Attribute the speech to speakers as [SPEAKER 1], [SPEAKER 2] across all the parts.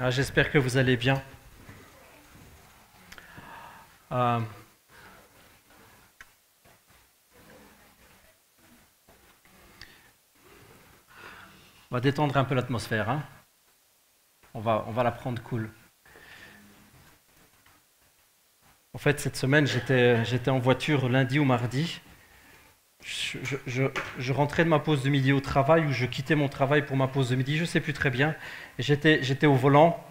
[SPEAKER 1] J'espère que vous allez bien. Euh, on va détendre un peu l'atmosphère, hein. On va la prendre cool. En fait, cette semaine, j'étais en voiture lundi ou mardi. Je rentrais de ma pause de midi au travail ou je quittais mon travail pour ma pause de midi, je ne sais plus très bien. Et j'étais au volant,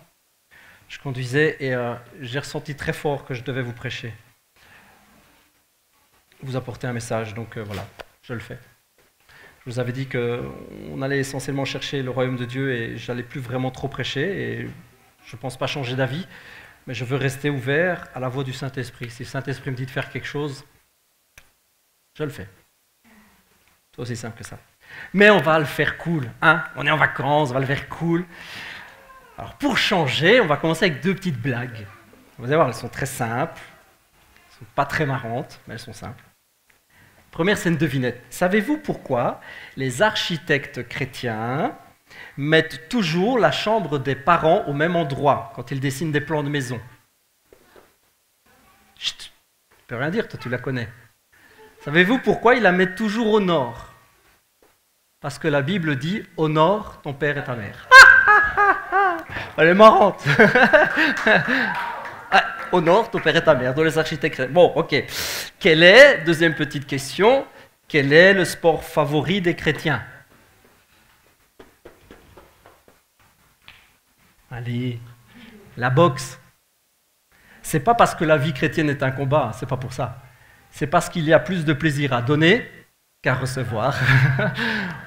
[SPEAKER 1] je conduisais et j'ai ressenti très fort que je devais vous prêcher, vous apporter un message. Donc voilà, je le fais. Je vous avais dit qu'on allait essentiellement chercher le royaume de Dieu et j'allais plus vraiment trop prêcher et je ne pense pas changer d'avis, mais je veux rester ouvert à la voix du Saint-Esprit. Si le Saint-Esprit me dit de faire quelque chose, je le fais. C'est aussi simple que ça. Mais on va le faire cool, hein. On est en vacances, on va le faire cool. Alors pour changer, on va commencer avec 2 petites blagues. Vous allez voir, elles sont très simples. Elles ne sont pas très marrantes, mais elles sont simples. Première, c'est une devinette. Savez-vous pourquoi les architectes chrétiens mettent toujours la chambre des parents au même endroit quand ils dessinent des plans de maison? Chut, tu peux rien dire, toi tu la connais. Savez-vous pourquoi ils la mettent toujours au nord? Parce que la Bible dit « Honore ton père et ta mère ». Elle est marrante. Honore ton père et ta mère, dans les architectes. Bon, ok. Deuxième petite question, quel est le sport favori des chrétiens? Allez, la boxe. C'est pas parce que la vie chrétienne est un combat, c'est pas pour ça. C'est parce qu'il y a plus de plaisir à donner qu'à recevoir.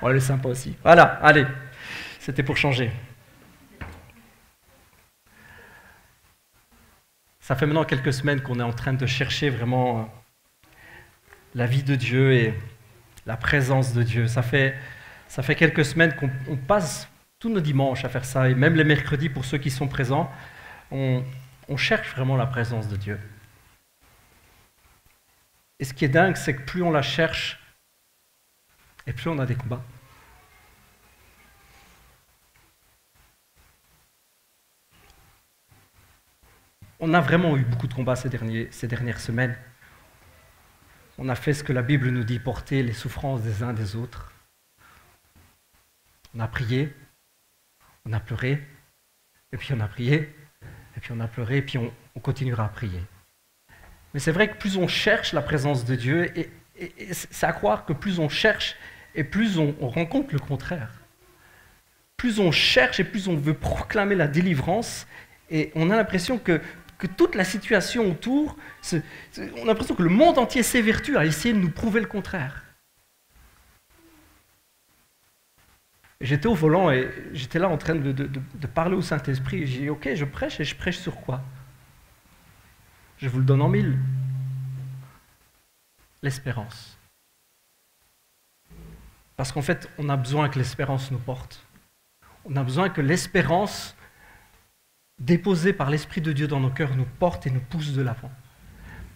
[SPEAKER 1] Oh, elle est sympa aussi. Voilà, allez, c'était pour changer. Ça fait maintenant quelques semaines qu'on est en train de chercher vraiment la vie de Dieu et la présence de Dieu. Ça fait quelques semaines qu'on passe tous nos dimanches à faire ça, et même les mercredis pour ceux qui sont présents, on cherche vraiment la présence de Dieu. Et ce qui est dingue, c'est que plus on la cherche, et plus on a des combats. On a vraiment eu beaucoup de combats ces dernières semaines. On a fait ce que la Bible nous dit, porter les souffrances des uns des autres. On a prié, on a pleuré, et puis on a prié, et puis on a pleuré, et puis on continuera à prier. Mais c'est vrai que plus on cherche la présence de Dieu, et c'est à croire que plus on cherche, et plus on rencontre le contraire. Plus on cherche, et plus on veut proclamer la délivrance, et on a l'impression que toute la situation autour, on a l'impression que le monde entier s'évertue à essayer de nous prouver le contraire. J'étais au volant et j'étais là en train de parler au Saint-Esprit. J'ai dit, ok, je prêche, et je prêche sur quoi? Je vous le donne en 1000. L'espérance. Parce qu'en fait, on a besoin que l'espérance nous porte. On a besoin que l'espérance déposée par l'Esprit de Dieu dans nos cœurs nous porte et nous pousse de l'avant.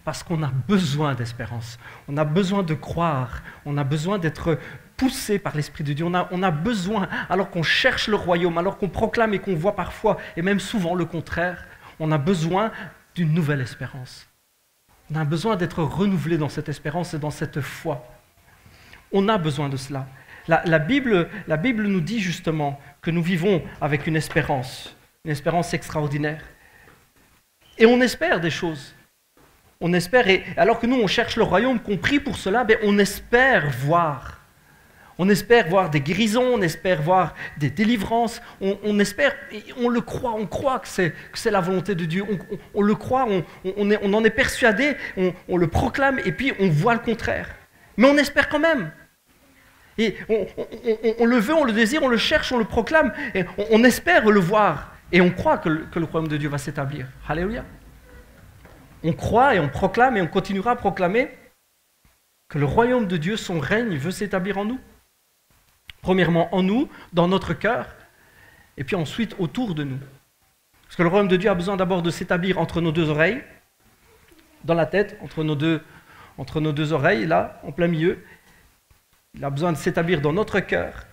[SPEAKER 1] Parce qu'on a besoin d'espérance. On a besoin de croire. On a besoin d'être poussé par l'Esprit de Dieu. On a besoin, alors qu'on cherche le royaume, alors qu'on proclame et qu'on voit parfois, et même souvent le contraire, on a besoin d'une nouvelle espérance. On a besoin d'être renouvelé dans cette espérance et dans cette foi. On a besoin de cela. La Bible nous dit justement que nous vivons avec une espérance extraordinaire. Et on espère des choses. On espère, et alors que nous on cherche le royaume, qu'on prie pour cela, on espère voir. On espère voir des guérisons, on espère voir des délivrances, on espère, et on le croit, on croit que c'est la volonté de Dieu, on le croit, on en est persuadé, on le proclame, et puis on voit le contraire. Mais on espère quand même. Et on le veut, on le désire, on le cherche, on le proclame, et on espère le voir. Et on croit que le royaume de Dieu va s'établir. Alléluia. On croit et on proclame et on continuera à proclamer que le royaume de Dieu, son règne, veut s'établir en nous. Premièrement en nous, dans notre cœur, et puis ensuite autour de nous. Parce que le royaume de Dieu a besoin d'abord de s'établir entre nos 2 oreilles, dans la tête, entre nos deux oreilles, là, en plein milieu. Il a besoin de s'établir dans notre cœur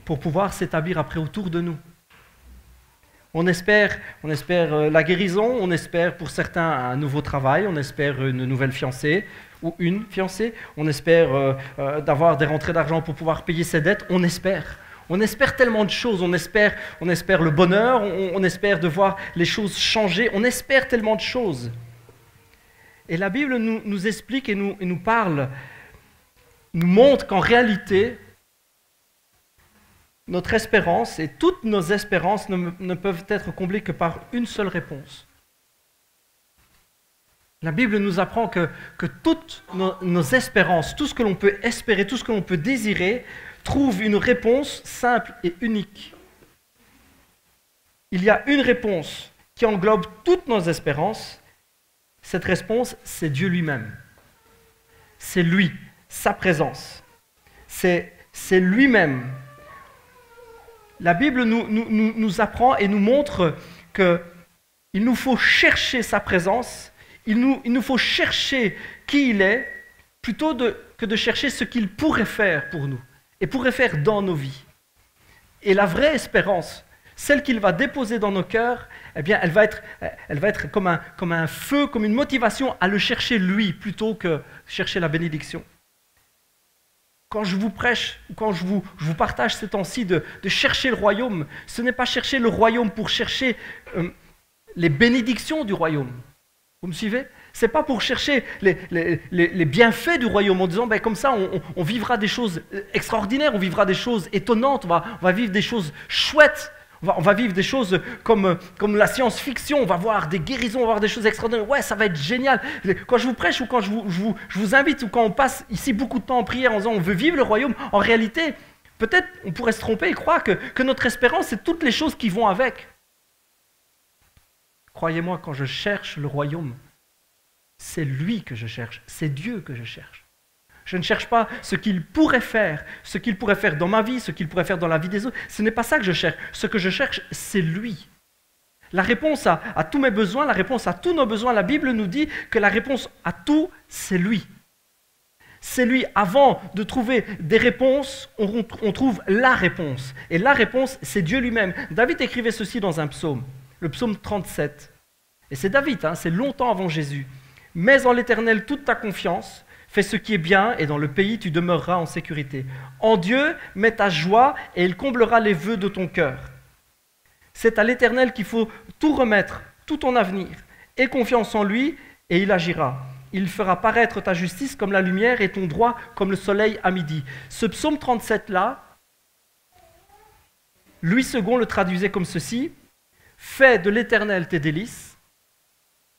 [SPEAKER 1] pour pouvoir s'établir après autour de nous. On espère la guérison, on espère pour certains un nouveau travail, on espère une nouvelle fiancée ou une fiancée, on espère d'avoir des rentrées d'argent pour pouvoir payer ses dettes, on espère. On espère tellement de choses, on espère le bonheur, on espère de voir les choses changer, on espère tellement de choses. Et la Bible nous explique et nous parle, nous montre qu'en réalité, notre espérance et toutes nos espérances ne peuvent être comblées que par une seule réponse. La Bible nous apprend que toutes nos espérances, tout ce que l'on peut espérer, tout ce que l'on peut désirer, trouve une réponse simple et unique. Il y a une réponse qui englobe toutes nos espérances. Cette réponse, c'est Dieu lui-même. C'est lui, sa présence. C'est lui-même. La Bible nous apprend et nous montre qu'il nous faut chercher sa présence, il nous faut chercher qui il est, plutôt que de chercher ce qu'il pourrait faire pour nous et pourrait faire dans nos vies. Et la vraie espérance, celle qu'il va déposer dans nos cœurs, eh bien, elle va être comme un feu, comme une motivation à le chercher lui, plutôt que chercher la bénédiction. Quand je vous prêche, ou quand je vous partage ces temps-ci de chercher le royaume, ce n'est pas chercher le royaume pour chercher les bénédictions du royaume. Vous me suivez? Ce n'est pas pour chercher les bienfaits du royaume en disant ben, comme ça on vivra des choses extraordinaires, on vivra des choses étonnantes, on va vivre des choses chouettes. On va vivre des choses comme la science-fiction, on va voir des guérisons, on va voir des choses extraordinaires. Ouais, ça va être génial. Quand je vous prêche ou quand je vous invite ou quand on passe ici beaucoup de temps en prière en disant on veut vivre le royaume, en réalité, peut-être on pourrait se tromper et croire que notre espérance, c'est toutes les choses qui vont avec. Croyez-moi, quand je cherche le royaume, c'est lui que je cherche, c'est Dieu que je cherche. Je ne cherche pas ce qu'il pourrait faire dans ma vie, ce qu'il pourrait faire dans la vie des autres. Ce n'est pas ça que je cherche. Ce que je cherche, c'est lui. La réponse à tous mes besoins, la réponse à tous nos besoins, la Bible nous dit que la réponse à tout, c'est lui. C'est lui. Avant de trouver des réponses, on trouve la réponse. Et la réponse, c'est Dieu lui-même. David écrivait ceci dans un psaume, le psaume 37. Et c'est David, c'est longtemps avant Jésus. « Mets en l'Éternel toute ta confiance, fais ce qui est bien, et dans le pays tu demeureras en sécurité. En Dieu, mets ta joie, et il comblera les vœux de ton cœur. C'est à l'Éternel qu'il faut tout remettre, tout ton avenir. Aie confiance en lui, et il agira. Il fera paraître ta justice comme la lumière, et ton droit comme le soleil à midi. » Ce psaume 37-là, Louis II le traduisait comme ceci. « Fais de l'Éternel tes délices,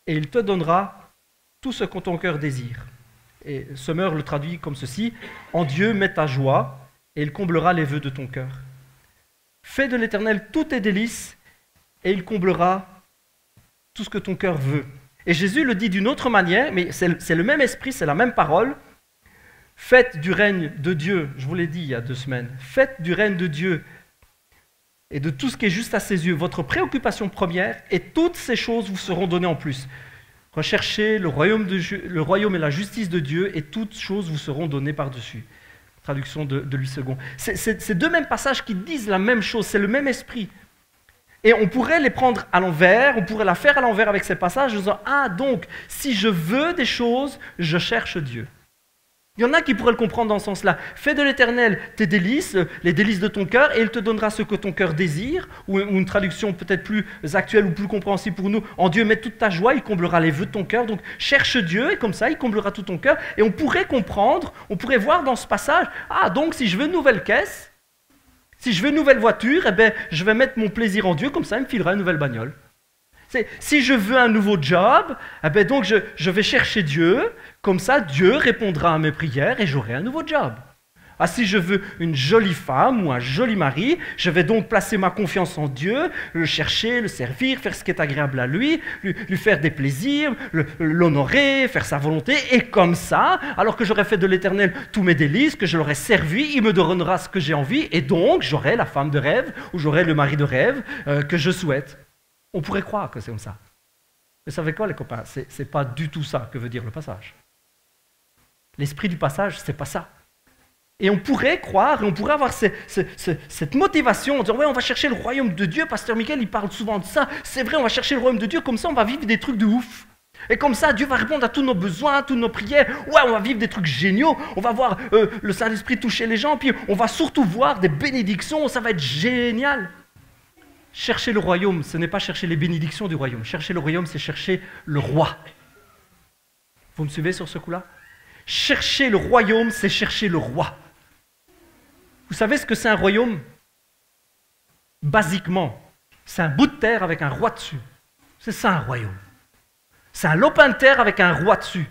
[SPEAKER 1] et il te donnera tout ce que ton cœur désire. » Et Sommer le traduit comme ceci, « En Dieu, mets ta joie, et il comblera les vœux de ton cœur. Fais de l'Éternel tous tes délices, et il comblera tout ce que ton cœur veut. » Et Jésus le dit d'une autre manière, mais c'est le même esprit, c'est la même parole. « Faites du règne de Dieu, je vous l'ai dit il y a 2 semaines, faites du règne de Dieu et de tout ce qui est juste à ses yeux votre préoccupation première, et toutes ces choses vous seront données en plus. » Recherchez le royaume et la justice de Dieu, et toutes choses vous seront données par-dessus. Traduction de Louis II. C'est 2 mêmes passages qui disent la même chose, c'est le même esprit. Et on pourrait les prendre à l'envers, on pourrait la faire à l'envers avec ces passages, en disant « Ah, donc, si je veux des choses, je cherche Dieu. » Il y en a qui pourraient le comprendre dans ce sens-là. Fais de l'Éternel tes délices, les délices de ton cœur, et il te donnera ce que ton cœur désire. Ou une traduction peut-être plus actuelle ou plus compréhensible pour nous. En Dieu, mets toute ta joie, il comblera les vœux de ton cœur. Donc cherche Dieu, et comme ça, il comblera tout ton cœur. Et on pourrait comprendre, on pourrait voir dans ce passage, ah donc si je veux une nouvelle caisse, si je veux une nouvelle voiture, eh ben, je vais mettre mon plaisir en Dieu, comme ça il me filera une nouvelle bagnole. Si je veux un nouveau job, eh ben donc je vais chercher Dieu, comme ça Dieu répondra à mes prières et j'aurai un nouveau job. Ah, si je veux une jolie femme ou un joli mari, je vais donc placer ma confiance en Dieu, le chercher, le servir, faire ce qui est agréable à lui faire des plaisirs, l'honorer, faire sa volonté, et comme ça, alors que j'aurai fait de l'Éternel tous mes délices, que je l'aurai servi, il me donnera ce que j'ai envie, et donc j'aurai la femme de rêve ou j'aurai le mari de rêve que je souhaite. On pourrait croire que c'est comme ça. Mais vous savez quoi, les copains? C'est pas du tout ça que veut dire le passage. L'esprit du passage, c'est pas ça. Et on pourrait croire, et on pourrait avoir cette motivation en disant « Ouais, on va chercher le royaume de Dieu. » Pasteur Michael, il parle souvent de ça. C'est vrai, on va chercher le royaume de Dieu. Comme ça, on va vivre des trucs de ouf. Et comme ça, Dieu va répondre à tous nos besoins, à toutes nos prières. Ouais, on va vivre des trucs géniaux. On va voir le Saint-Esprit toucher les gens. Puis on va surtout voir des bénédictions. Ça va être génial. Chercher le royaume, ce n'est pas chercher les bénédictions du royaume. Chercher le royaume, c'est chercher le roi. Vous me suivez sur ce coup-là? Chercher le royaume, c'est chercher le roi. Vous savez ce que c'est un royaume? Basiquement, c'est un bout de terre avec un roi dessus. C'est ça un royaume. C'est un lopin de terre avec un roi dessus.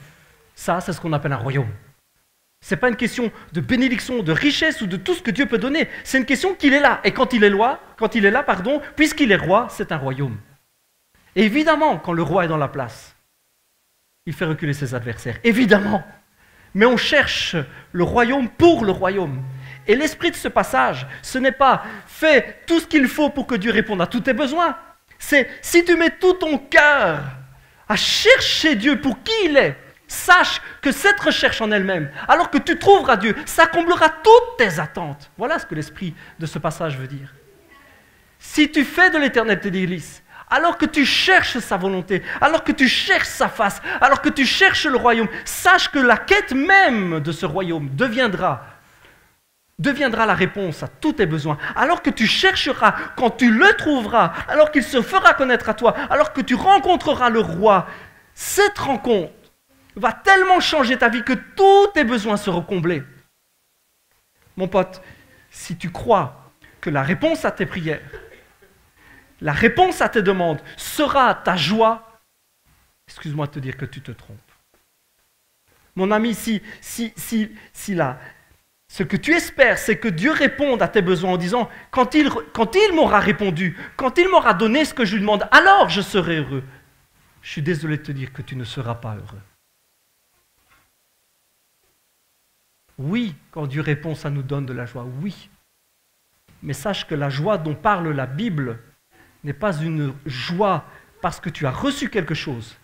[SPEAKER 1] Ça, c'est ce qu'on appelle un royaume. Ce n'est pas une question de bénédiction, de richesse ou de tout ce que Dieu peut donner. C'est une question qu'il est là. Et quand il est là, puisqu'il est roi, c'est un royaume. Et évidemment, quand le roi est dans la place, il fait reculer ses adversaires. Évidemment. Mais on cherche le royaume pour le royaume. Et l'esprit de ce passage, ce n'est pas « fais tout ce qu'il faut pour que Dieu réponde à tous tes besoins ». C'est « si tu mets tout ton cœur à chercher Dieu pour qui il est, sache que cette recherche en elle-même, alors que tu trouveras Dieu, ça comblera toutes tes attentes. » Voilà ce que l'esprit de ce passage veut dire. Si tu fais de l'éternel tes délices, alors que tu cherches sa volonté, alors que tu cherches sa face, alors que tu cherches le royaume, sache que la quête même de ce royaume deviendra la réponse à tous tes besoins. Alors que tu chercheras, quand tu le trouveras, alors qu'il se fera connaître à toi, alors que tu rencontreras le roi, cette rencontre va tellement changer ta vie que tous tes besoins seront comblés. Mon pote, si tu crois que la réponse à tes prières, la réponse à tes demandes sera ta joie, excuse-moi de te dire que tu te trompes. Mon ami, si ce que tu espères, c'est que Dieu réponde à tes besoins en disant « quand il m'aura répondu, quand il m'aura donné ce que je lui demande, alors je serai heureux. » Je suis désolé de te dire que tu ne seras pas heureux. Oui, quand Dieu répond, ça nous donne de la joie, oui. Mais sache que la joie dont parle la Bible n'est pas une joie parce que tu as reçu quelque chose,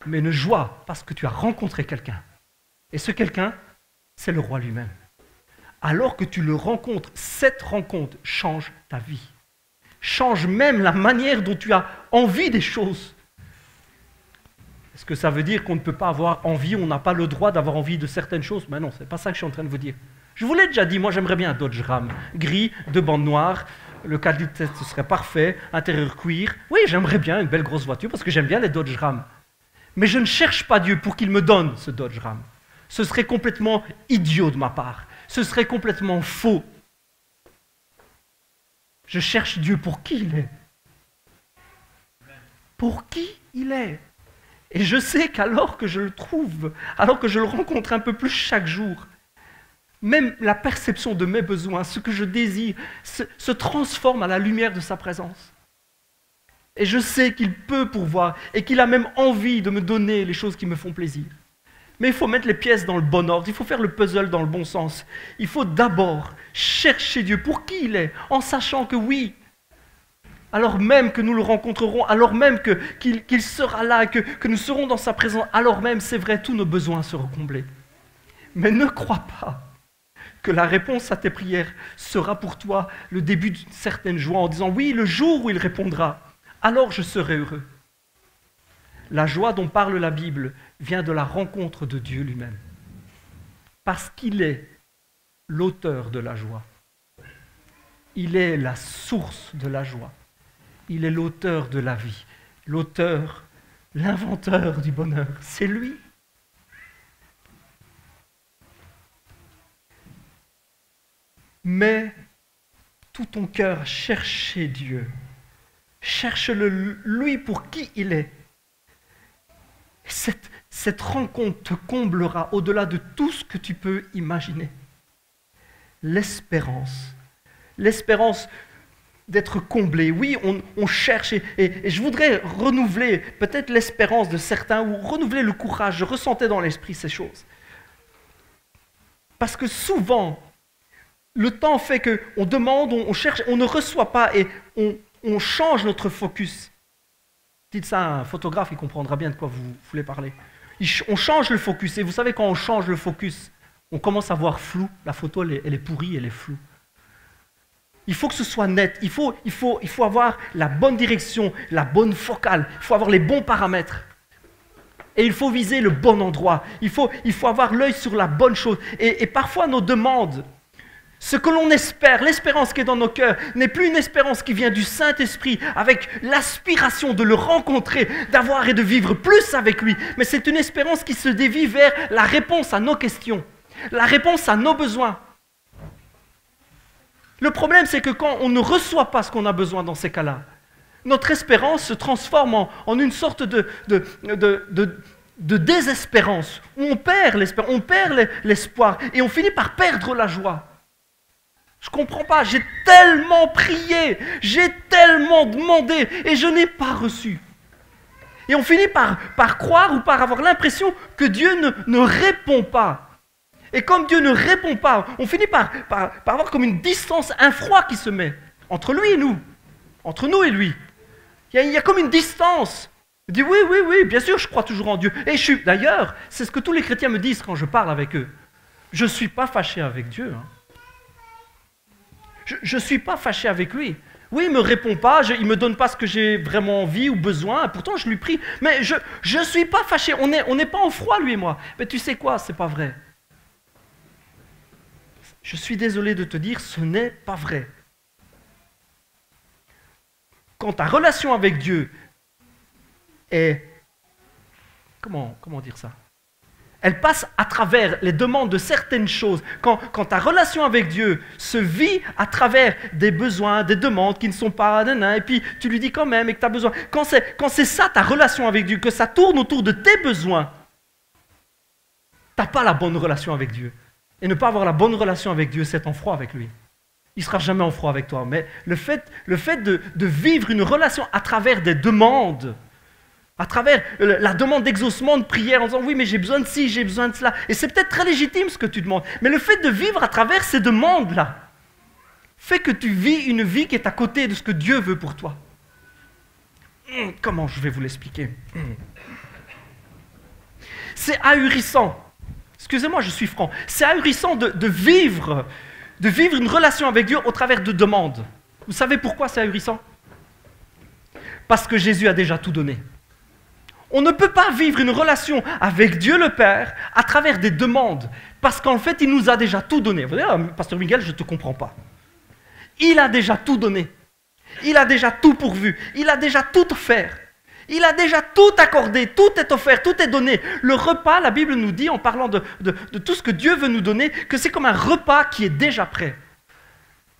[SPEAKER 1] mais une joie parce que tu as rencontré quelqu'un. Et ce quelqu'un, c'est le roi lui-même. Alors que tu le rencontres, cette rencontre change ta vie. Change même la manière dont tu as envie des choses. Est-ce que ça veut dire qu'on ne peut pas avoir envie, on n'a pas le droit d'avoir envie de certaines choses? Ben non, ce n'est pas ça que je suis en train de vous dire. Je vous l'ai déjà dit, moi j'aimerais bien un Dodge Ram, gris, 2 bandes noires, le cadre de tête ce serait parfait, intérieur cuir. Oui, j'aimerais bien une belle grosse voiture parce que j'aime bien les Dodge Ram. Mais je ne cherche pas Dieu pour qu'il me donne ce Dodge Ram. Ce serait complètement idiot de ma part. Ce serait complètement faux. Je cherche Dieu pour qui il est. Pour qui il est. Et je sais qu'alors que je le trouve, alors que je le rencontre un peu plus chaque jour, même la perception de mes besoins, ce que je désire, se transforme à la lumière de sa présence. Et je sais qu'il peut pourvoir et qu'il a même envie de me donner les choses qui me font plaisir. Mais il faut mettre les pièces dans le bon ordre, il faut faire le puzzle dans le bon sens. Il faut d'abord chercher Dieu pour qui il est, en sachant que oui, alors même que nous le rencontrerons, alors même qu'il sera là, que nous serons dans sa présence, alors même, c'est vrai, tous nos besoins seront comblés. Mais ne crois pas que la réponse à tes prières sera pour toi le début d'une certaine joie en disant « Oui, le jour où il répondra, alors je serai heureux ». La joie dont parle la Bible vient de la rencontre de Dieu lui-même. Parce qu'il est l'auteur de la joie. Il est la source de la joie. Il est l'auteur de la vie. L'auteur, l'inventeur du bonheur. C'est lui. Mets tout ton cœur à chercher Dieu. Cherche-le lui pour qui il est. Cette rencontre te comblera au-delà de tout ce que tu peux imaginer. L'espérance d'être comblé. Oui, on cherche et je voudrais renouveler peut-être l'espérance de certains ou renouveler le courage. Je ressentais dans l'esprit ces choses. Parce que souvent, le temps fait qu'on demande, on cherche, on ne reçoit pas et on change notre focus. Dites ça à un photographe, il comprendra bien de quoi vous voulez parler. On change le focus. Et vous savez, quand on change le focus, on commence à voir flou. La photo, elle est pourrie, elle est floue. Il faut que ce soit net. Il faut avoir la bonne direction, la bonne focale. Il faut avoir les bons paramètres. Et il faut viser le bon endroit. Il faut avoir l'œil sur la bonne chose. Et parfois, nos demandes, ce que l'on espère, l'espérance qui est dans nos cœurs, n'est plus une espérance qui vient du Saint-Esprit avec l'aspiration de le rencontrer, d'avoir et de vivre plus avec lui. Mais c'est une espérance qui se dévie vers la réponse à nos questions, la réponse à nos besoins. Le problème, c'est que quand on ne reçoit pas ce qu'on a besoin dans ces cas-là, notre espérance se transforme en une sorte de désespérance, où on perd l'espoir et on finit par perdre la joie. Je ne comprends pas, j'ai tellement prié, j'ai tellement demandé et je n'ai pas reçu. Et on finit par croire ou par avoir l'impression que Dieu ne répond pas. Et comme Dieu ne répond pas, on finit par avoir comme une distance, un froid qui se met entre lui et nous, entre nous et lui. Il y a comme une distance. Je dis oui, bien sûr, je crois toujours en Dieu. Et d'ailleurs, c'est ce que tous les chrétiens me disent quand je parle avec eux. Je ne suis pas fâché avec Dieu. Je ne suis pas fâché avec lui. Oui, il ne me répond pas, il ne me donne pas ce que j'ai vraiment envie ou besoin, pourtant je lui prie. Mais je ne suis pas fâché, on n'est pas en froid, lui et moi. Mais tu sais quoi, ce n'est pas vrai. Je suis désolé de te dire, ce n'est pas vrai. Quand ta relation avec Dieu est... Comment dire ça ? Elle passe à travers les demandes de certaines choses. Quand ta relation avec Dieu se vit à travers des besoins, des demandes qui ne sont pas... et puis tu lui dis quand même et que tu as besoin. Quand c'est ça ta relation avec Dieu, que ça tourne autour de tes besoins, tu n'as pas la bonne relation avec Dieu. Et ne pas avoir la bonne relation avec Dieu, c'est en froid avec lui. Il ne sera jamais en froid avec toi. Mais le fait de vivre une relation à travers des demandes, à travers la demande d'exaucement, de prière, en disant oui, mais j'ai besoin de ci, j'ai besoin de cela. Et c'est peut-être très légitime ce que tu demandes. Mais le fait de vivre à travers ces demandes-là fait que tu vis une vie qui est à côté de ce que Dieu veut pour toi. Comment je vais vous l'expliquer ? C'est ahurissant. Excusez-moi, je suis franc. C'est ahurissant de vivre une relation avec Dieu au travers de demandes. Vous savez pourquoi c'est ahurissant ? Parce que Jésus a déjà tout donné. On ne peut pas vivre une relation avec Dieu le Père à travers des demandes, parce qu'en fait, il nous a déjà tout donné. Vous allez dire, Pasteur Miguel, je ne te comprends pas. Il a déjà tout donné. Il a déjà tout pourvu. Il a déjà tout offert. Il a déjà tout accordé, tout est offert, tout est donné. Le repas, la Bible nous dit, en parlant de tout ce que Dieu veut nous donner, que c'est comme un repas qui est déjà prêt.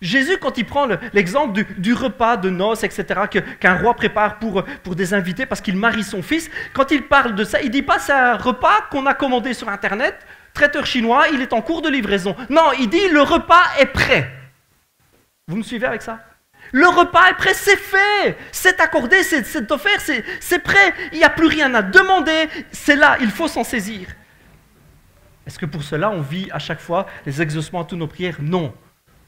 [SPEAKER 1] Jésus, quand il prend l'exemple du repas de noces, etc., qu'un roi prépare pour des invités parce qu'il marie son fils, quand il parle de ça, il ne dit pas c'est un repas qu'on a commandé sur Internet, traiteur chinois, il est en cours de livraison. Non, il dit le repas est prêt. Vous me suivez avec ça ? Le repas est prêt, c'est fait, c'est accordé, c'est offert, c'est prêt. Il n'y a plus rien à demander, c'est là, il faut s'en saisir. Est-ce que pour cela, on vit à chaque fois les exaucements à toutes nos prières ? Non.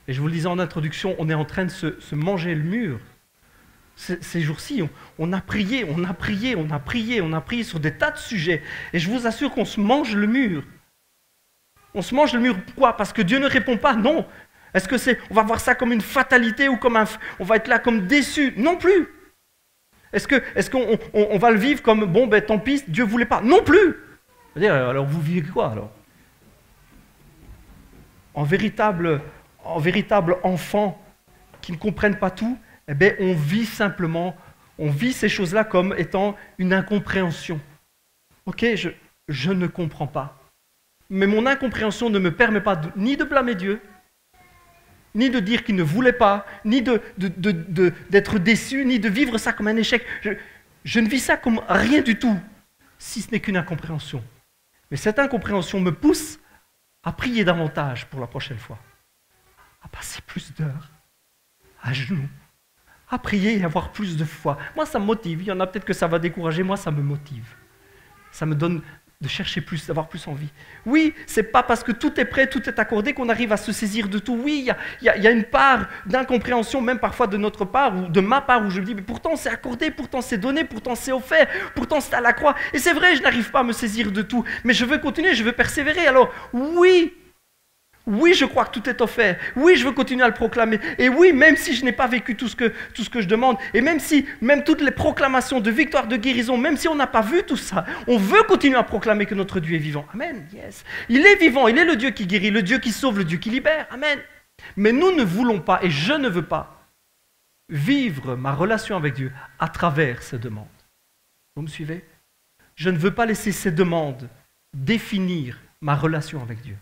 [SPEAKER 1] Et je vous le disais en introduction, on est en train de se manger le mur. Ces jours-ci, on a prié sur des tas de sujets. Et je vous assure qu'on se mange le mur. On se mange le mur, pourquoi ? Parce que Dieu ne répond pas, non. Est-ce que on va voir ça comme une fatalité ou comme on va être là comme déçu ? Non plus. Est-ce qu'on va le vivre comme, bon, ben tant pis, Dieu ne voulait pas ? Non plus. C'est-à-dire, alors vous vivez quoi alors ? En véritable enfant qui ne comprennent pas tout, eh bien, on vit ces choses-là comme étant une incompréhension. Ok, je ne comprends pas. Mais mon incompréhension ne me permet pas ni de blâmer Dieu, ni de dire qu'il ne voulait pas, ni d'être déçu, ni de vivre ça comme un échec. Je ne vis ça comme rien du tout, si ce n'est qu'une incompréhension. Mais cette incompréhension me pousse à prier davantage pour la prochaine fois, à passer plus d'heures à genoux, à prier et avoir plus de foi. Moi, ça me motive. Il y en a peut-être que ça va décourager, moi, ça me motive. Ça me donne de chercher plus, d'avoir plus envie. Oui, c'est pas parce que tout est prêt, tout est accordé qu'on arrive à se saisir de tout. Oui, il y a une part d'incompréhension, même parfois de notre part, ou de ma part, où je me dis, mais pourtant c'est accordé, pourtant c'est donné, pourtant c'est offert, pourtant c'est à la croix. Et c'est vrai, je n'arrive pas à me saisir de tout, mais je veux continuer, je veux persévérer. Alors, oui, Oui, je crois que tout est offert. Oui, je veux continuer à le proclamer. Et oui, même si je n'ai pas vécu tout ce que je demande, et même si, même toutes les proclamations de victoire, de guérison, même si on n'a pas vu tout ça, on veut continuer à proclamer que notre Dieu est vivant. Amen, yes. Il est vivant, il est le Dieu qui guérit, le Dieu qui sauve, le Dieu qui libère. Amen. Mais nous ne voulons pas, et je ne veux pas, vivre ma relation avec Dieu à travers ces demandes. Vous me suivez? Je ne veux pas laisser ces demandes définir ma relation avec Dieu.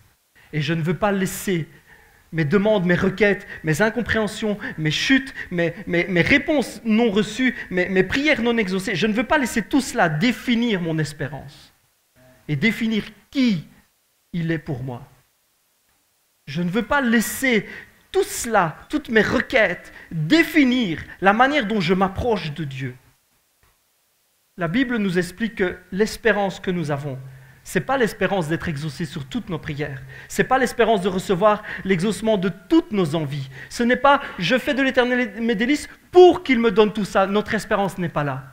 [SPEAKER 1] Et je ne veux pas laisser mes demandes, mes requêtes, mes incompréhensions, mes chutes, mes réponses non reçues, mes prières non exaucées. Je ne veux pas laisser tout cela définir mon espérance et définir qui il est pour moi. Je ne veux pas laisser tout cela, toutes mes requêtes, définir la manière dont je m'approche de Dieu. La Bible nous explique que l'espérance que nous avons, ce n'est pas l'espérance d'être exaucé sur toutes nos prières. Ce n'est pas l'espérance de recevoir l'exaucement de toutes nos envies. Ce n'est pas « je fais de l'Éternel mes délices pour qu'il me donne tout ça ». Notre espérance n'est pas là.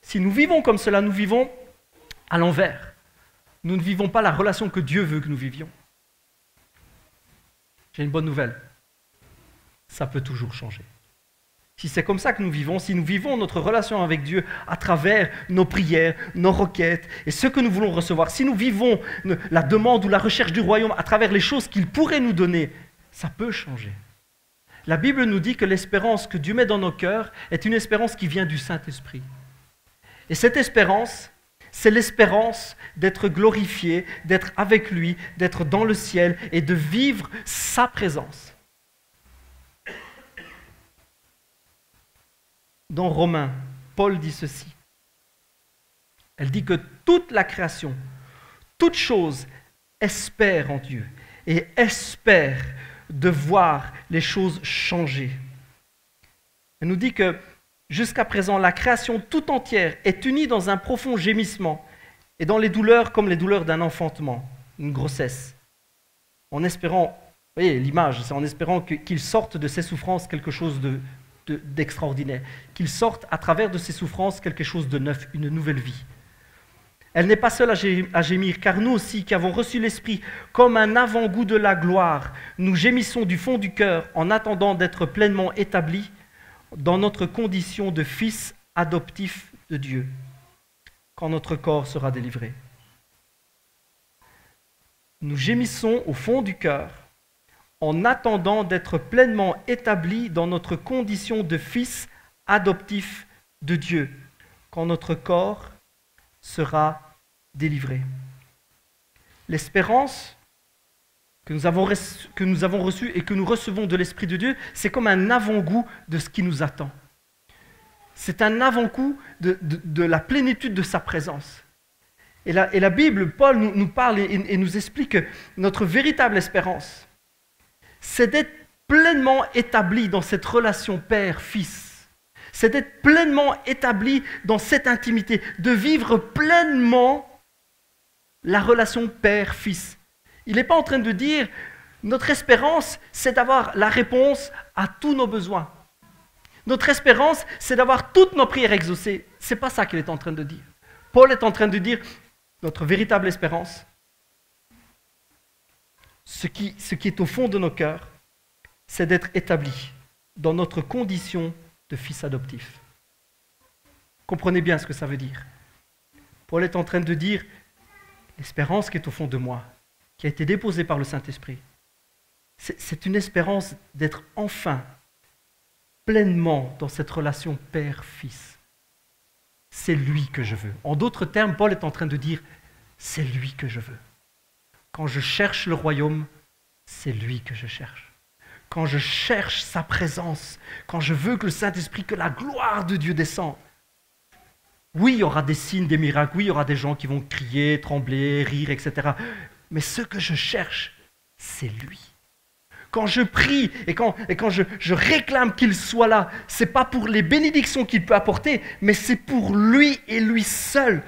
[SPEAKER 1] Si nous vivons comme cela, nous vivons à l'envers. Nous ne vivons pas la relation que Dieu veut que nous vivions. J'ai une bonne nouvelle. Ça peut toujours changer. Si c'est comme ça que nous vivons, si nous vivons notre relation avec Dieu à travers nos prières, nos requêtes et ce que nous voulons recevoir, si nous vivons la demande ou la recherche du royaume à travers les choses qu'il pourrait nous donner, ça peut changer. La Bible nous dit que l'espérance que Dieu met dans nos cœurs est une espérance qui vient du Saint-Esprit. Et cette espérance, c'est l'espérance d'être glorifié, d'être avec lui, d'être dans le ciel et de vivre sa présence. Dans Romains, Paul dit ceci. Elle dit que toute la création, toute chose espère en Dieu et espère de voir les choses changer. Elle nous dit que jusqu'à présent, la création tout entière est unie dans un profond gémissement et dans les douleurs comme les douleurs d'un enfantement, une grossesse. En espérant, vous voyez l'image, c'est en espérant qu'il sorte de ses souffrances quelque chose d'extraordinaire, qu'il sorte à travers de ses souffrances quelque chose de neuf, une nouvelle vie. Elle n'est pas seule à gémir, car nous aussi, qui avons reçu l'Esprit comme un avant-goût de la gloire, nous gémissons du fond du cœur en attendant d'être pleinement établis dans notre condition de fils adoptifs de Dieu, quand notre corps sera délivré. Nous gémissons au fond du cœur en attendant d'être pleinement établis dans notre condition de fils adoptifs de Dieu, quand notre corps sera délivré. L'espérance que nous avons reçue et que nous recevons de l'Esprit de Dieu, c'est comme un avant-goût de ce qui nous attend. C'est un avant-goût de la plénitude de sa présence. Et la Bible, Paul nous parle et nous explique que notre véritable espérance, c'est d'être pleinement établi dans cette relation père-fils. C'est d'être pleinement établi dans cette intimité, de vivre pleinement la relation père-fils. Il n'est pas en train de dire, notre espérance, c'est d'avoir la réponse à tous nos besoins. Notre espérance, c'est d'avoir toutes nos prières exaucées. Ce n'est pas ça qu'il est en train de dire. Paul est en train de dire, notre véritable espérance, ce qui est au fond de nos cœurs, c'est d'être établi dans notre condition de fils adoptif. Comprenez bien ce que ça veut dire. Paul est en train de dire, l'espérance qui est au fond de moi, qui a été déposée par le Saint-Esprit, c'est une espérance d'être enfin pleinement dans cette relation père-fils. C'est lui que je veux. En d'autres termes, Paul est en train de dire, c'est lui que je veux. Quand je cherche le royaume, c'est lui que je cherche. Quand je cherche sa présence, quand je veux que le Saint-Esprit, que la gloire de Dieu descende, oui, il y aura des signes, des miracles, oui, il y aura des gens qui vont crier, trembler, rire, etc. Mais ce que je cherche, c'est lui. Quand je prie et quand je réclame qu'il soit là, ce n'est pas pour les bénédictions qu'il peut apporter, mais c'est pour lui et lui seul.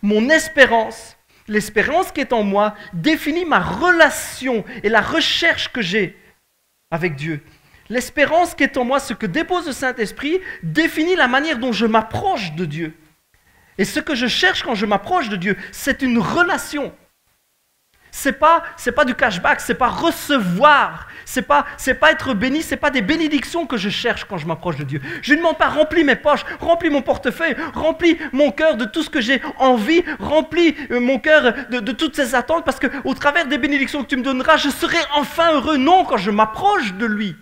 [SPEAKER 1] Mon espérance, l'espérance qui est en moi, définit ma relation et la recherche que j'ai avec Dieu. L'espérance qui est en moi, ce que dépose le Saint-Esprit, définit la manière dont je m'approche de Dieu. Et ce que je cherche quand je m'approche de Dieu, c'est une relation. C'est pas du cashback, c'est pas recevoir, c'est pas être béni, c'est pas des bénédictions que je cherche quand je m'approche de Dieu. Je ne demande pas remplis mes poches, remplis mon portefeuille, remplis mon cœur de tout ce que j'ai envie, remplis mon cœur de toutes ces attentes, parce qu'au travers des bénédictions que tu me donneras, je serai enfin heureux. Non, quand je m'approche de lui,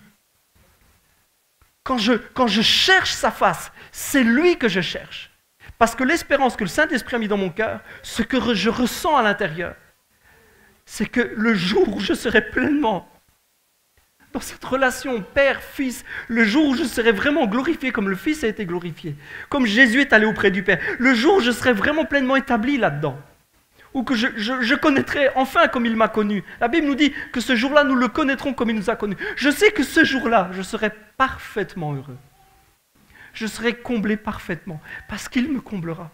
[SPEAKER 1] quand je cherche sa face, c'est lui que je cherche. Parce que l'espérance que le Saint-Esprit a mis dans mon cœur, ce que je ressens à l'intérieur, c'est que le jour où je serai pleinement dans cette relation père-fils, le jour où je serai vraiment glorifié comme le Fils a été glorifié, comme Jésus est allé auprès du Père, le jour où je serai vraiment pleinement établi là-dedans, ou que je connaîtrai enfin comme il m'a connu. La Bible nous dit que ce jour-là, nous le connaîtrons comme il nous a connus. Je sais que ce jour-là, je serai parfaitement heureux. Je serai comblé parfaitement, parce qu'il me comblera.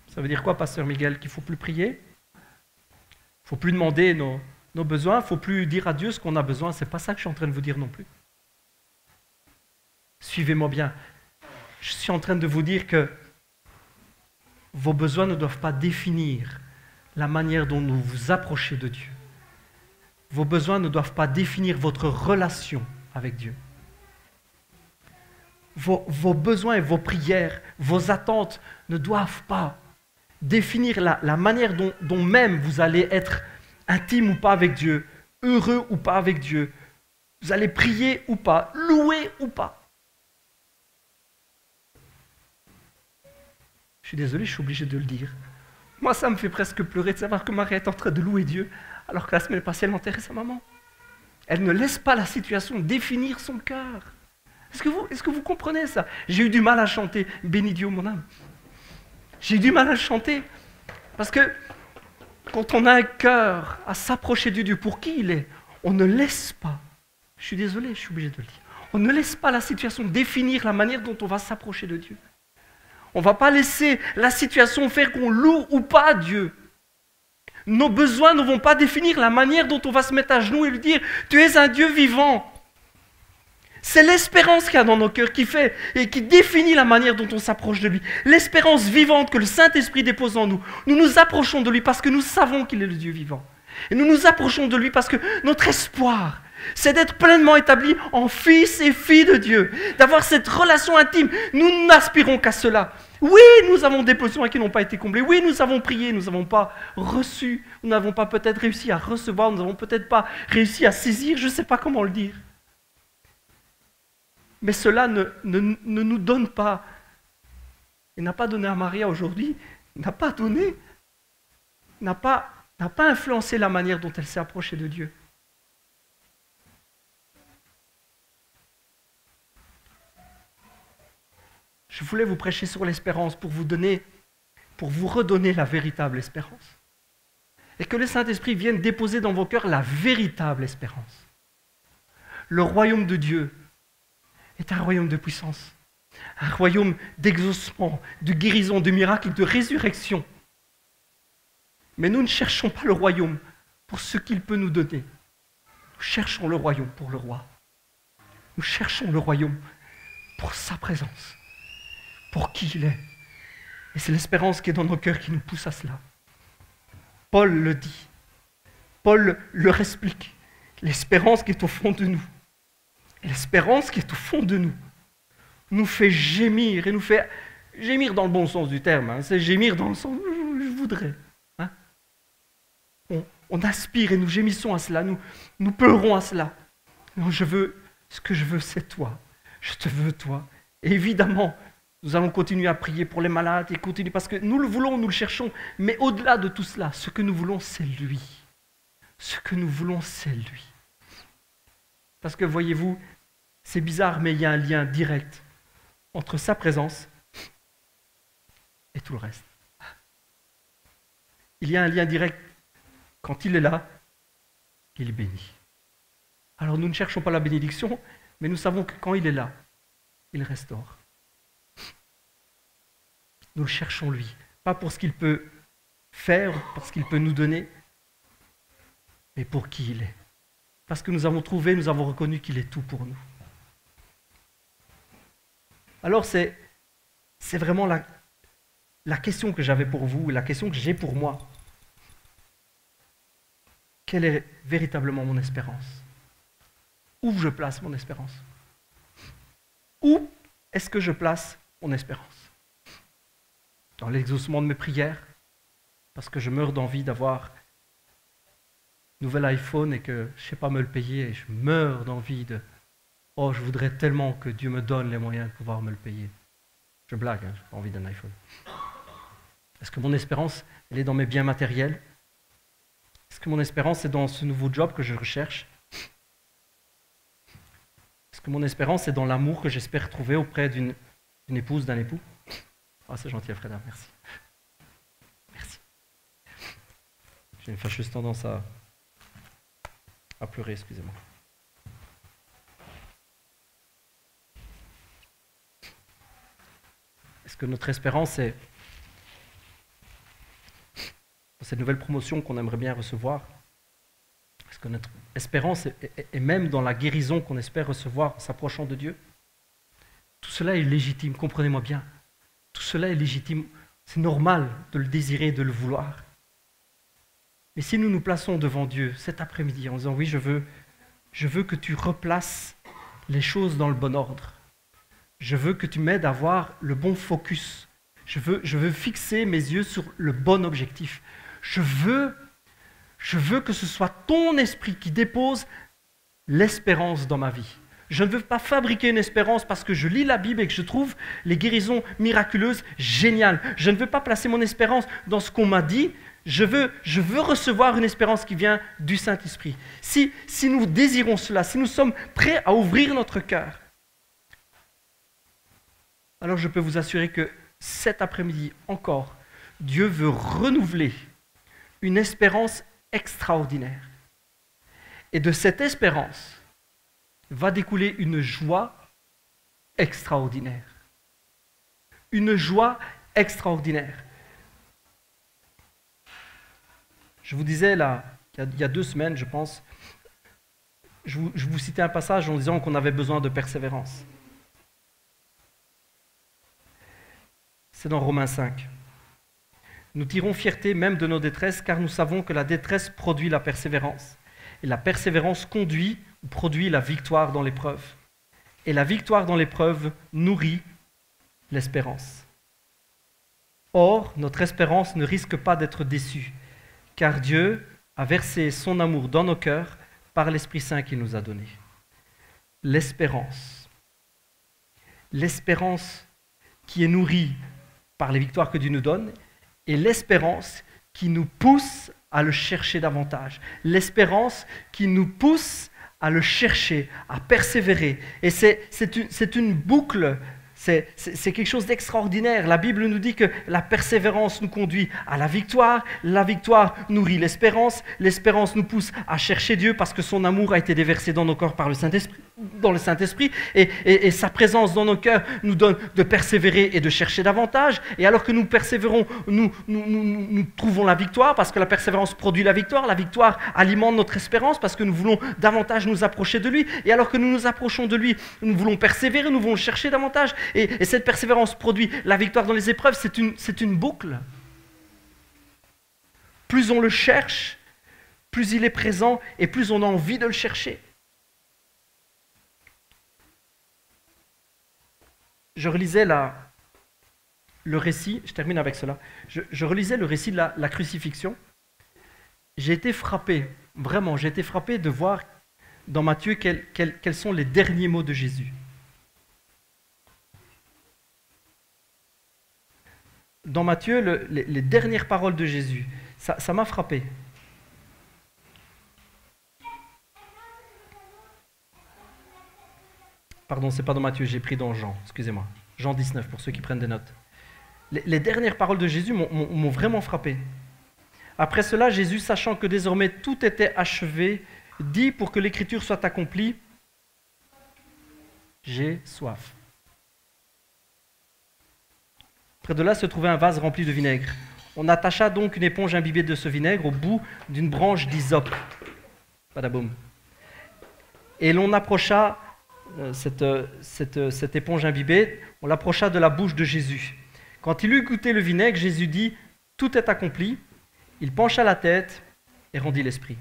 [SPEAKER 1] Ça veut dire quoi, pasteur Miguel? Qu'il ne faut plus prier? Il ne faut plus demander nos besoins? Il ne faut plus dire à Dieu ce qu'on a besoin? Ce n'est pas ça que je suis en train de vous dire non plus. Suivez-moi bien. Je suis en train de vous dire que vos besoins ne doivent pas définir la manière dont vous vous approchez de Dieu. Vos besoins ne doivent pas définir votre relation avec Dieu. Vos besoins et vos prières, vos attentes ne doivent pas définir la manière dont même vous allez être intime ou pas avec Dieu, heureux ou pas avec Dieu, vous allez prier ou pas, louer ou pas. Je suis désolé, je suis obligé de le dire. Moi, ça me fait presque pleurer de savoir que Marie est en train de louer Dieu, alors que la semaine passée, elle enterrait sa maman. Elle ne laisse pas la situation définir son cœur. Est-ce que vous comprenez ça? J'ai eu du mal à chanter « Béni Dieu, mon âme ». J'ai eu du mal à chanter, parce que quand on a un cœur à s'approcher de Dieu pour qui il est, on ne laisse pas, je suis désolé, je suis obligé de le dire, on ne laisse pas la situation définir la manière dont on va s'approcher de Dieu. On ne va pas laisser la situation faire qu'on loue ou pas Dieu. Nos besoins ne vont pas définir la manière dont on va se mettre à genoux et lui dire « Tu es un Dieu vivant ». C'est l'espérance qu'il y a dans nos cœurs qui fait et qui définit la manière dont on s'approche de lui. L'espérance vivante que le Saint-Esprit dépose en nous. Nous nous approchons de lui parce que nous savons qu'il est le Dieu vivant. Et nous nous approchons de lui parce que notre espoir, c'est d'être pleinement établi en fils et filles de Dieu, d'avoir cette relation intime. Nous n'aspirons qu'à cela. Oui, nous avons des besoins qui n'ont pas été comblés. Oui, nous avons prié, nous n'avons pas reçu, nous n'avons pas peut-être réussi à recevoir, nous n'avons peut-être pas réussi à saisir, je ne sais pas comment le dire. Mais cela ne nous donne pas, il n'a pas donné à Maria aujourd'hui, n'a pas influencé la manière dont elle s'est approchée de Dieu. Je voulais vous prêcher sur l'espérance pour vous redonner la véritable espérance. Et que le Saint-Esprit vienne déposer dans vos cœurs la véritable espérance. Le royaume de Dieu est un royaume de puissance, un royaume d'exaucement, de guérison, de miracles, de résurrection. Mais nous ne cherchons pas le royaume pour ce qu'il peut nous donner. Nous cherchons le royaume pour le roi. Nous cherchons le royaume pour sa présence, pour qui il est. Et c'est l'espérance qui est dans nos cœurs qui nous pousse à cela. Paul le dit. Paul leur explique. L'espérance qui est au fond de nous. Et l'espérance qui est au fond de nous fait gémir, et nous fait gémir dans le bon sens du terme. Hein. C'est gémir dans le sens je voudrais. Hein. On aspire et nous gémissons à cela, nous pleurons à cela. Non, ce que je veux, c'est toi. Je te veux, toi. Et évidemment, nous allons continuer à prier pour les malades et continuer parce que nous le voulons, nous le cherchons. Mais au-delà de tout cela, ce que nous voulons, c'est lui. Ce que nous voulons, c'est lui. Parce que voyez-vous, c'est bizarre, mais il y a un lien direct entre sa présence et tout le reste. Il y a un lien direct. Quand il est là, il bénit. Alors nous ne cherchons pas la bénédiction, mais nous savons que quand il est là, il restaure. Nous le cherchons lui, pas pour ce qu'il peut faire, pour ce qu'il peut nous donner, mais pour qui il est. Parce que nous avons trouvé, nous avons reconnu qu'il est tout pour nous. Alors c'est vraiment la question que j'avais pour vous, la question que j'ai pour moi, quelle est véritablement mon espérance? Où je place mon espérance? Où est-ce que je place mon espérance? Dans l'exaucement de mes prières, parce que je meurs d'envie d'avoir un nouvel iPhone et que je ne sais pas me le payer, et je meurs d'envie de « Oh, je voudrais tellement que Dieu me donne les moyens de pouvoir me le payer. » Je blague, je n'ai pas envie d'un iPhone. Est-ce que mon espérance, elle est dans mes biens matériels? Est-ce que mon espérance est dans ce nouveau job que je recherche? Est-ce que mon espérance est dans l'amour que j'espère trouver auprès d'une épouse, d'un époux? Ah, c'est gentil, Alfreda, merci. Merci. J'ai une fâcheuse tendance à pleurer, excusez-moi. Est-ce que notre espérance est dans cette nouvelle promotion qu'on aimerait bien recevoir? Est-ce que notre espérance est même dans la guérison qu'on espère recevoir en s'approchant de Dieu? Tout cela est légitime, comprenez-moi bien. Tout cela est légitime. C'est normal de le désirer, de le vouloir. Mais si nous nous plaçons devant Dieu cet après-midi en disant « Oui, je veux que tu replaces les choses dans le bon ordre. Je veux que tu m'aides à avoir le bon focus. Je veux fixer mes yeux sur le bon objectif. Je veux que ce soit ton esprit qui dépose l'espérance dans ma vie. Je ne veux pas fabriquer une espérance parce que je lis la Bible et que je trouve les guérisons miraculeuses géniales. Je ne veux pas placer mon espérance dans ce qu'on m'a dit. Je veux recevoir une espérance qui vient du Saint-Esprit. Si nous désirons cela, si nous sommes prêts à ouvrir notre cœur, alors je peux vous assurer que cet après-midi encore, Dieu veut renouveler une espérance extraordinaire. Et de cette espérance va découler une joie extraordinaire. Une joie extraordinaire. Je vous disais là, il y a 2 semaines, je pense, je vous citais un passage en disant qu'on avait besoin de persévérance. C'est dans Romains 5. Nous tirons fierté même de nos détresses, car nous savons que la détresse produit la persévérance. Et la persévérance produit la victoire dans l'épreuve. Et la victoire dans l'épreuve nourrit l'espérance. Or, notre espérance ne risque pas d'être déçue, car Dieu a versé son amour dans nos cœurs par l'Esprit Saint qu'il nous a donné. L'espérance. L'espérance qui est nourrie par les victoires que Dieu nous donne, et l'espérance qui nous pousse à le chercher davantage. L'espérance qui nous pousse à le chercher, à persévérer. Et c'est une boucle, c'est quelque chose d'extraordinaire. La Bible nous dit que la persévérance nous conduit à la victoire nourrit l'espérance nous pousse à chercher Dieu parce que son amour a été déversé dans nos corps par le Saint-Esprit, et sa présence dans nos cœurs nous donne de persévérer et de chercher davantage. Et alors que nous persévérons, nous trouvons la victoire parce que la persévérance produit la victoire alimente notre espérance parce que nous voulons davantage nous approcher de lui. Et alors que nous nous approchons de lui, nous voulons persévérer, nous voulons le chercher davantage. Et cette persévérance produit la victoire dans les épreuves. C'est une boucle. Plus on le cherche, plus il est présent et plus on a envie de le chercher. Je relisais le récit, je termine avec cela, je relisais le récit de la crucifixion. J'ai été frappé, vraiment, j'ai été frappé de voir dans Matthieu quels sont les derniers mots de Jésus. Dans Matthieu, les dernières paroles de Jésus, ça m'a frappé. Pardon, c'est pas dans Matthieu, j'ai pris dans Jean, excusez-moi. Jean 19, pour ceux qui prennent des notes. Les dernières paroles de Jésus m'ont vraiment frappé. Après cela, Jésus, sachant que désormais tout était achevé, dit pour que l'écriture soit accomplie, « J'ai soif ». Près de là se trouvait un vase rempli de vinaigre. On attacha donc une éponge imbibée de ce vinaigre au bout d'une branche d'hysope. Badaboum. Et l'on approcha cette éponge imbibée, on l'approcha de la bouche de Jésus. Quand il eut goûté le vinaigre, Jésus dit, « Tout est accompli. » Il pencha la tête et rendit l'esprit.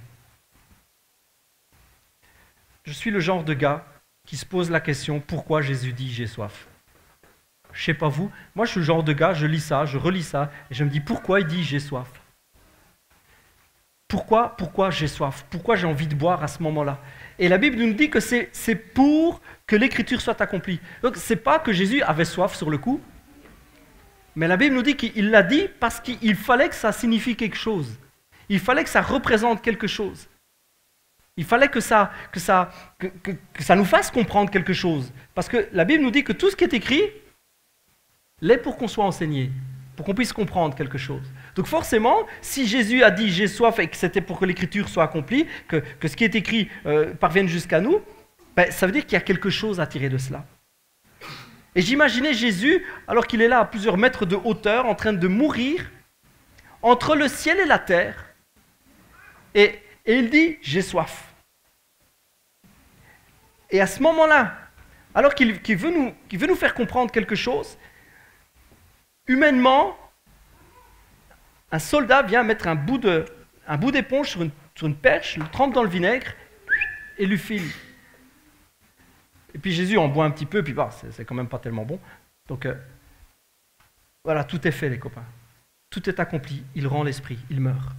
[SPEAKER 1] Je suis le genre de gars qui se pose la question, pourquoi Jésus dit, « J'ai soif ?» Je ne sais pas vous, moi je suis le genre de gars, je lis ça, je relis ça, et je me dis, pourquoi il dit, « J'ai soif ?» Pourquoi j'ai soif? Pourquoi j'ai envie de boire à ce moment-là? Et la Bible nous dit que c'est pour que l'écriture soit accomplie. Donc ce n'est pas que Jésus avait soif sur le coup, mais la Bible nous dit qu'il l'a dit parce qu'il fallait que ça signifie quelque chose. Il fallait que ça représente quelque chose. Il fallait que ça nous fasse comprendre quelque chose. Parce que la Bible nous dit que tout ce qui est écrit l'est pour qu'on soit enseigné, pour qu'on puisse comprendre quelque chose. Donc forcément, si Jésus a dit « j'ai soif » et que c'était pour que l'écriture soit accomplie, que ce qui est écrit parvienne jusqu'à nous, ben, ça veut dire qu'il y a quelque chose à tirer de cela. Et j'imaginais Jésus, alors qu'il est là à plusieurs mètres de hauteur, en train de mourir, entre le ciel et la terre, et il dit « j'ai soif ». Et à ce moment-là, alors qu'il veut nous faire comprendre quelque chose, humainement, un soldat vient mettre un bout d'éponge sur une perche, le trempe dans le vinaigre et lui file. Et puis Jésus en boit un petit peu, puis bah, c'est quand même pas tellement bon. Donc voilà, tout est fait les copains. Tout est accompli, il rend l'esprit, il meurt.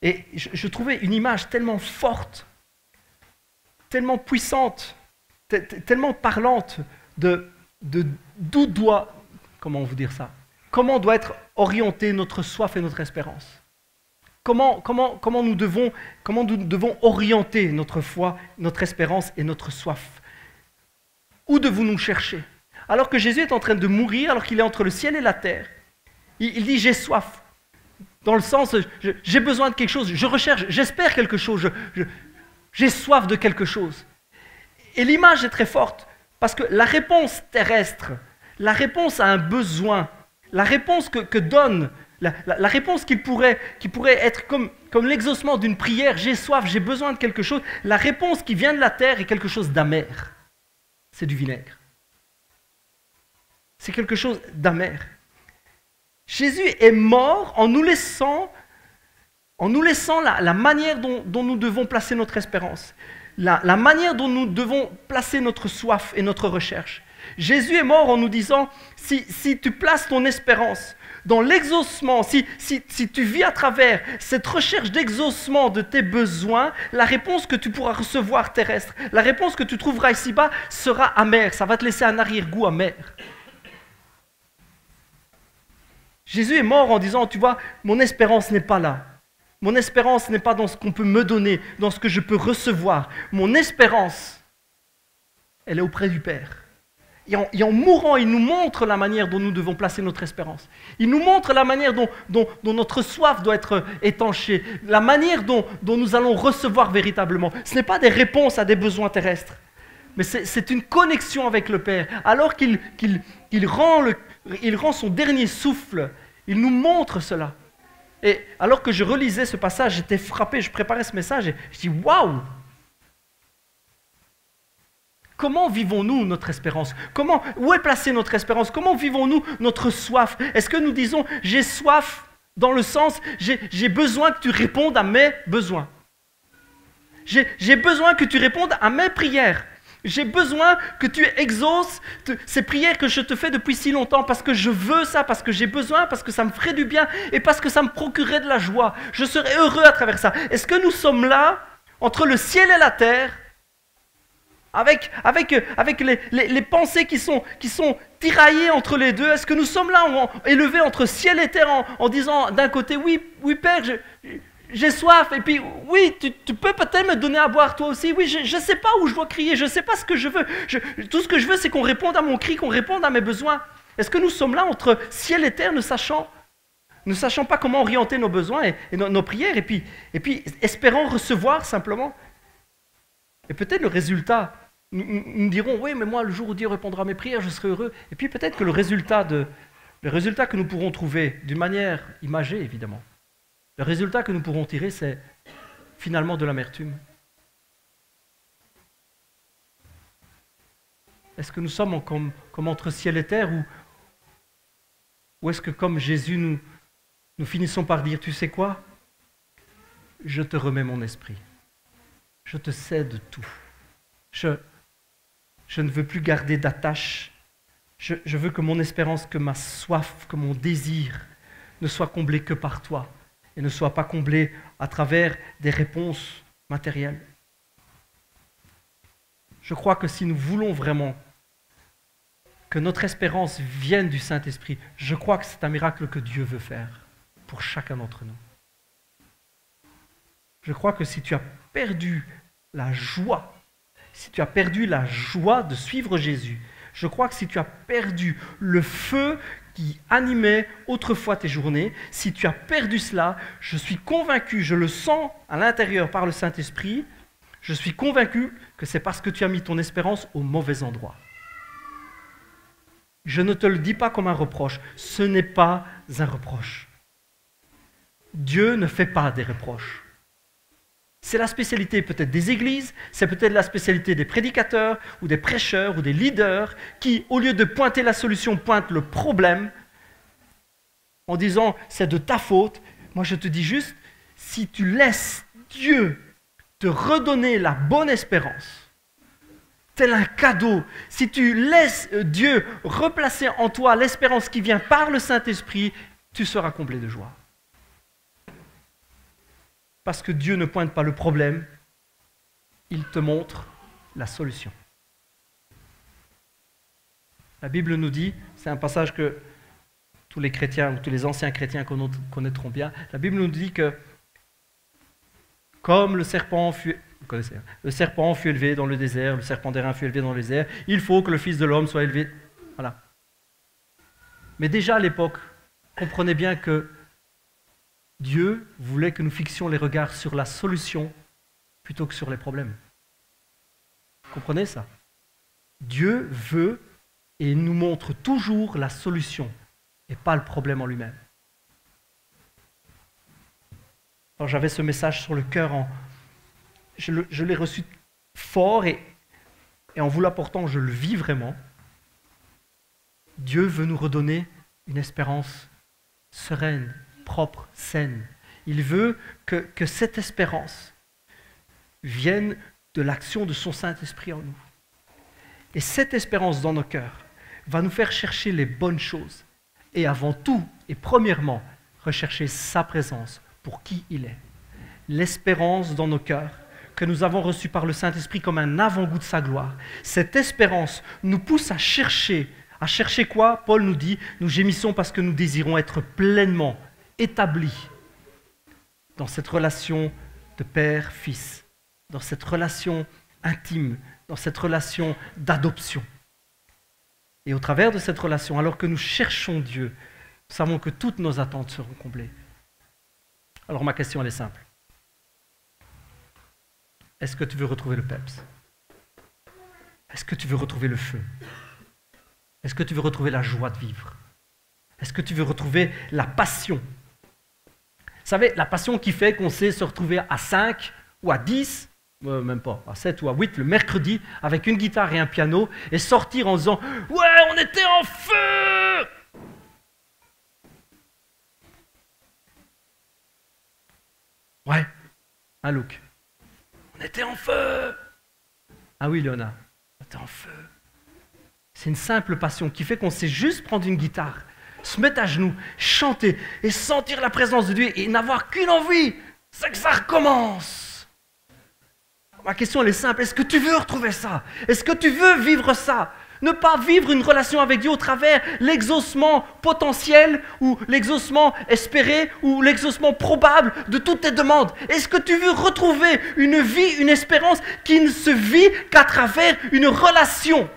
[SPEAKER 1] Et je trouvais une image tellement forte, tellement puissante, tellement parlante de d'où doit, comment vous dire ça, comment doit être orientée notre soif et notre espérance. Comment nous devons orienter notre foi, notre espérance et notre soif. Où devons-nous chercher? Alors que Jésus est en train de mourir, alors qu'il est entre le ciel et la terre, il dit « j'ai soif ». Dans le sens, j'ai besoin de quelque chose, je recherche, j'espère quelque chose, j'ai soif de quelque chose. Et l'image est très forte, parce que la réponse terrestre, la réponse à un besoin, la réponse que donne, la réponse qui pourrait être comme l'exaucement d'une prière, j'ai soif, j'ai besoin de quelque chose, la réponse qui vient de la terre est quelque chose d'amer. C'est du vinaigre. C'est quelque chose d'amer. Jésus est mort en nous laissant la manière dont nous devons placer notre espérance, la manière dont nous devons placer notre soif et notre recherche. Jésus est mort en nous disant, si tu places ton espérance dans l'exaucement, si tu vis à travers cette recherche d'exaucement de tes besoins, la réponse que tu pourras recevoir terrestre, la réponse que tu trouveras ici-bas sera amère, ça va te laisser un arrière-goût amer. Jésus est mort en disant, tu vois, mon espérance n'est pas là. Mon espérance n'est pas dans ce qu'on peut me donner, dans ce que je peux recevoir. Mon espérance, elle est auprès du Père. Et en mourant, il nous montre la manière dont nous devons placer notre espérance. Il nous montre la manière dont notre soif doit être étanchée, la manière dont nous allons recevoir véritablement. Ce n'est pas des réponses à des besoins terrestres, mais c'est une connexion avec le Père. Alors qu'il rend son dernier souffle, il nous montre cela. Et alors que je relisais ce passage, j'étais frappé, je préparais ce message et je dis « Waouh !» Comment vivons-nous notre espérance? Où est placée notre espérance? Comment vivons-nous notre soif? Est-ce que nous disons « j'ai soif » dans le sens « j'ai besoin que tu répondes à mes besoins. J'ai besoin que tu répondes à mes prières. J'ai besoin que tu exauces ces prières que je te fais depuis si longtemps parce que je veux ça, parce que j'ai besoin, parce que ça me ferait du bien et parce que ça me procurerait de la joie. Je serais heureux à travers ça. Est-ce que nous sommes là, entre le ciel et la terre, avec les pensées qui sont tiraillées entre les deux? Est-ce que nous sommes là, élevés entre ciel et terre, en disant d'un côté, oui Père, j'ai soif, et puis oui, tu peux peut-être me donner à boire toi aussi, oui, je ne sais pas où je dois crier, je ne sais pas ce que je veux, tout ce que je veux c'est qu'on réponde à mon cri, qu'on réponde à mes besoins. Est-ce que nous sommes là entre ciel et terre, ne sachant pas comment orienter nos besoins et nos prières, et puis espérant recevoir simplement? Et peut-être le résultat, nous dirons, oui, mais moi, le jour où Dieu répondra à mes prières, je serai heureux. Et puis peut-être que le résultat que nous pourrons trouver, d'une manière imagée, évidemment, le résultat que nous pourrons tirer, c'est finalement de l'amertume. Est-ce que nous sommes comme entre ciel et terre ou est-ce que comme Jésus, nous finissons par dire, tu sais quoi? Je te remets mon esprit. Je te cède tout. Je ne veux plus garder d'attache. Je veux que mon espérance, que ma soif, que mon désir ne soit comblé que par toi et ne soit pas comblé à travers des réponses matérielles. Je crois que si nous voulons vraiment que notre espérance vienne du Saint-Esprit, je crois que c'est un miracle que Dieu veut faire pour chacun d'entre nous. Je crois que si tu as perdu la joie, si tu as perdu la joie de suivre Jésus, je crois que si tu as perdu le feu qui animait autrefois tes journées, si tu as perdu cela, je suis convaincu, je le sens à l'intérieur par le Saint-Esprit, je suis convaincu que c'est parce que tu as mis ton espérance au mauvais endroit. Je ne te le dis pas comme un reproche, ce n'est pas un reproche. Dieu ne fait pas des reproches. C'est la spécialité peut-être des églises, c'est peut-être la spécialité des prédicateurs ou des prêcheurs ou des leaders qui, au lieu de pointer la solution, pointent le problème en disant c'est de ta faute. Moi je te dis juste, si tu laisses Dieu te redonner la bonne espérance, tel un cadeau, si tu laisses Dieu replacer en toi l'espérance qui vient par le Saint-Esprit, tu seras comblé de joie. Parce que Dieu ne pointe pas le problème, il te montre la solution. La Bible nous dit, c'est un passage que tous les chrétiens ou tous les anciens chrétiens connaîtront bien, la Bible nous dit que comme le serpent fut élevé dans le désert, le serpent d'airain fut élevé dans le désert, il faut que le Fils de l'homme soit élevé. Voilà. Mais déjà à l'époque, comprenez bien que Dieu voulait que nous fixions les regards sur la solution plutôt que sur les problèmes. Vous comprenez ça? Dieu veut et nous montre toujours la solution et pas le problème en lui-même. Alors j'avais ce message sur le cœur, je l'ai reçu fort et en vous l'apportant, je le vis vraiment. Dieu veut nous redonner une espérance sereine, propre, saine. Il veut que cette espérance vienne de l'action de son Saint-Esprit en nous. Et cette espérance dans nos cœurs va nous faire chercher les bonnes choses. Et avant tout, et premièrement, rechercher sa présence pour qui il est. L'espérance dans nos cœurs que nous avons reçue par le Saint-Esprit comme un avant-goût de sa gloire. Cette espérance nous pousse à chercher quoi? Paul nous dit, nous gémissons parce que nous désirons être pleinement établis dans cette relation de père-fils, dans cette relation intime, dans cette relation d'adoption. Et au travers de cette relation, alors que nous cherchons Dieu, nous savons que toutes nos attentes seront comblées. Alors ma question elle est simple. Est-ce que tu veux retrouver le peps? Est-ce que tu veux retrouver le feu? Est-ce que tu veux retrouver la joie de vivre? Est-ce que tu veux retrouver la passion? Vous savez, la passion qui fait qu'on sait se retrouver à 5 ou à 10, même pas, à 7 ou à 8 le mercredi avec une guitare et un piano et sortir en disant « Ouais, on était en feu !» Ouais, hein Luc? On était en feu! Ah oui, Léonard, on était en feu. C'est une simple passion qui fait qu'on sait juste prendre une guitare, se mettre à genoux, chanter et sentir la présence de Dieu et n'avoir qu'une envie, c'est que ça recommence. Ma question elle est simple, est-ce que tu veux retrouver ça? Est-ce que tu veux vivre ça? Ne pas vivre une relation avec Dieu au travers l'exaucement potentiel ou l'exaucement espéré ou l'exaucement probable de toutes tes demandes. Est-ce que tu veux retrouver une vie, une espérance qui ne se vit qu'à travers une relation?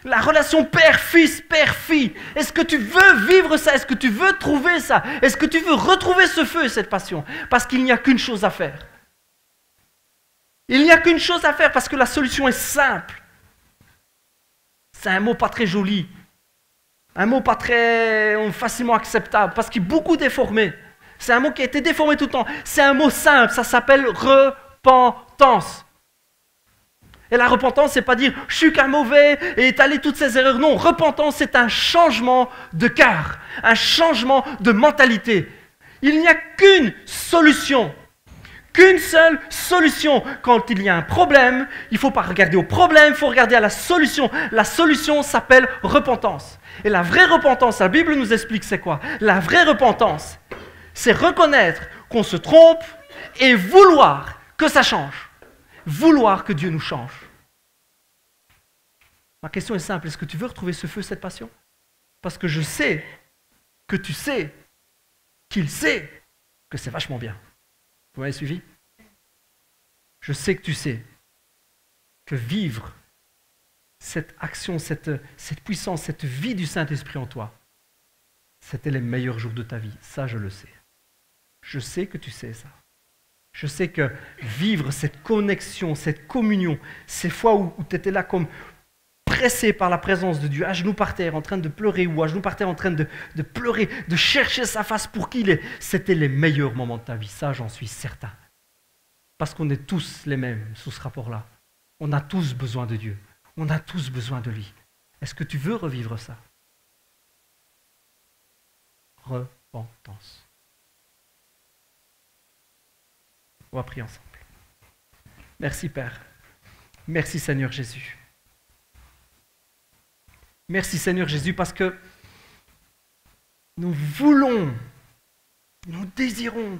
[SPEAKER 1] La relation père-fils, père-fille. Est-ce que tu veux vivre ça? Est-ce que tu veux trouver ça? Est-ce que tu veux retrouver ce feu et cette passion? Parce qu'il n'y a qu'une chose à faire. Il n'y a qu'une chose à faire parce que la solution est simple. C'est un mot pas très joli. Un mot pas très facilement acceptable parce qu'il est beaucoup déformé. C'est un mot qui a été déformé tout le temps. C'est un mot simple, ça s'appelle repentance. Et la repentance, c'est pas dire « je suis qu'un mauvais » et étaler toutes ces erreurs. Non, repentance, c'est un changement de cœur, un changement de mentalité. Il n'y a qu'une solution, qu'une seule solution. Quand il y a un problème, il ne faut pas regarder au problème, il faut regarder à la solution. La solution s'appelle repentance. Et la vraie repentance, la Bible nous explique c'est quoi? La vraie repentance, c'est reconnaître qu'on se trompe et vouloir que ça change. Vouloir que Dieu nous change. Ma question est simple, est-ce que tu veux retrouver ce feu, cette passion? Parce que je sais que tu sais qu'il sait que c'est vachement bien. Vous m'avez suivi? Je sais que tu sais que vivre cette action, cette puissance, cette vie du Saint-Esprit en toi, c'était les meilleurs jours de ta vie. Ça, je le sais. Je sais que tu sais ça. Je sais que vivre cette connexion, cette communion, ces fois où tu étais là comme pressé par la présence de Dieu, à genoux par terre, en train de pleurer, ou à genoux par terre, en train de pleurer, de chercher sa face pour qui il est, c'était les meilleurs moments de ta vie. Ça, j'en suis certain. Parce qu'on est tous les mêmes sous ce rapport-là. On a tous besoin de Dieu. On a tous besoin de lui. Est-ce que tu veux revivre ça? Repentance. On va prier ensemble. Merci Père. Merci Seigneur Jésus. Merci Seigneur Jésus parce que nous voulons, nous désirons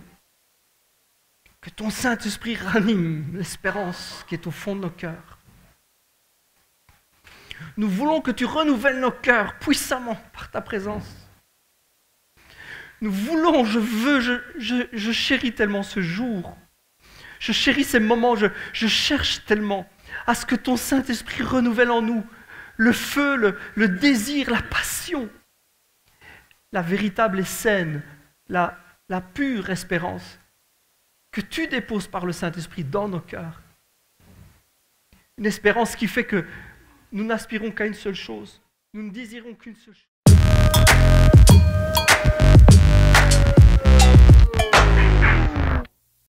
[SPEAKER 1] que ton Saint-Esprit ranime l'espérance qui est au fond de nos cœurs. Nous voulons que tu renouvelles nos cœurs puissamment par ta présence. Nous voulons, je chéris tellement ce jour. Je chéris ces moments, je cherche tellement à ce que ton Saint-Esprit renouvelle en nous le feu, le désir, la passion, la véritable et saine, la pure espérance que tu déposes par le Saint-Esprit dans nos cœurs. Une espérance qui fait que nous n'aspirons qu'à une seule chose, nous ne désirons qu'une seule chose.